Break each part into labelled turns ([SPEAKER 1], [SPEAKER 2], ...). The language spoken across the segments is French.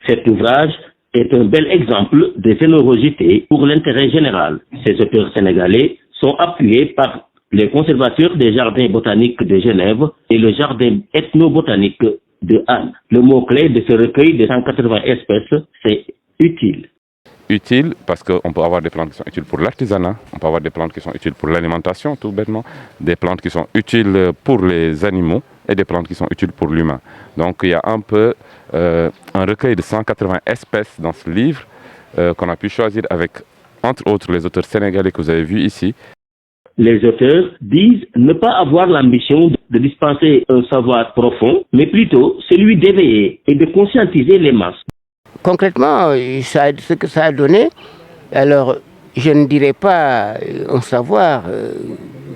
[SPEAKER 1] Cet ouvrage est un bel exemple de générosité pour l'intérêt général. Ces auteurs sénégalais sont appuyés par les conservateurs des jardins botaniques de Genève et le jardin ethnobotanique de Anne. Le mot-clé de ce recueil de 180 espèces, c'est utile.
[SPEAKER 2] Utile parce qu'on peut avoir des plantes qui sont utiles pour l'artisanat, on peut avoir des plantes qui sont utiles pour l'alimentation, tout bêtement, des plantes qui sont utiles pour les animaux et des plantes qui sont utiles pour l'humain. Donc il y a un peu un recueil de 180 espèces dans ce livre qu'on a pu choisir avec, entre autres, les auteurs sénégalais que vous avez vus ici.
[SPEAKER 1] Les auteurs disent ne pas avoir l'ambition de dispenser un savoir profond, mais plutôt celui d'éveiller et de conscientiser les masses.
[SPEAKER 3] Concrètement, ce que ça a donné, alors je ne dirais pas un savoir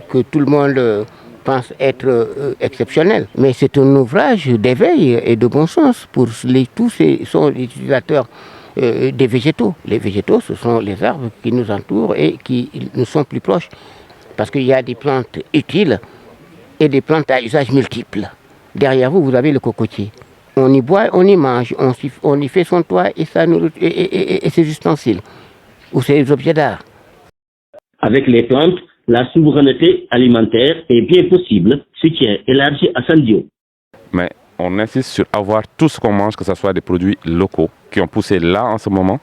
[SPEAKER 3] que tout le monde pense être exceptionnel, mais c'est un ouvrage d'éveil et de bon sens pour tous sont les utilisateurs des végétaux. Les végétaux, ce sont les arbres qui nous entourent et qui nous sont plus proches, parce qu'il y a des plantes utiles et des plantes à usage multiple. Derrière vous, vous avez le cocotier. On y boit, on y mange, on y fait son toit et ses ustensiles, ou ses objets d'art.
[SPEAKER 1] Avec les plantes, la souveraineté alimentaire est bien possible, soutien élargi à Sandio.
[SPEAKER 2] Mais on insiste sur avoir tout ce qu'on mange, que ce soit des produits locaux qui ont poussé là en ce moment.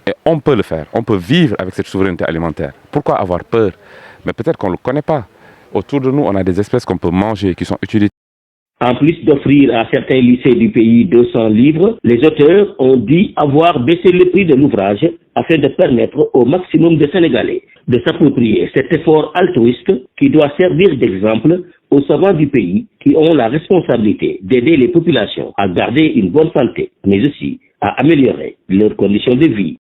[SPEAKER 2] Et on peut le faire, on peut vivre avec cette souveraineté alimentaire. Pourquoi avoir peur? Mais peut-être qu'on ne le connaît pas. Autour de nous, on a des espèces qu'on peut manger, qui sont utilisées.
[SPEAKER 1] En plus d'offrir à certains lycées du pays 200 livres, les auteurs ont dit avoir baissé le prix de l'ouvrage afin de permettre au maximum de Sénégalais de s'approprier cet effort altruiste qui doit servir d'exemple aux savants du pays qui ont la responsabilité d'aider les populations à garder une bonne santé, mais aussi à améliorer leurs conditions de vie.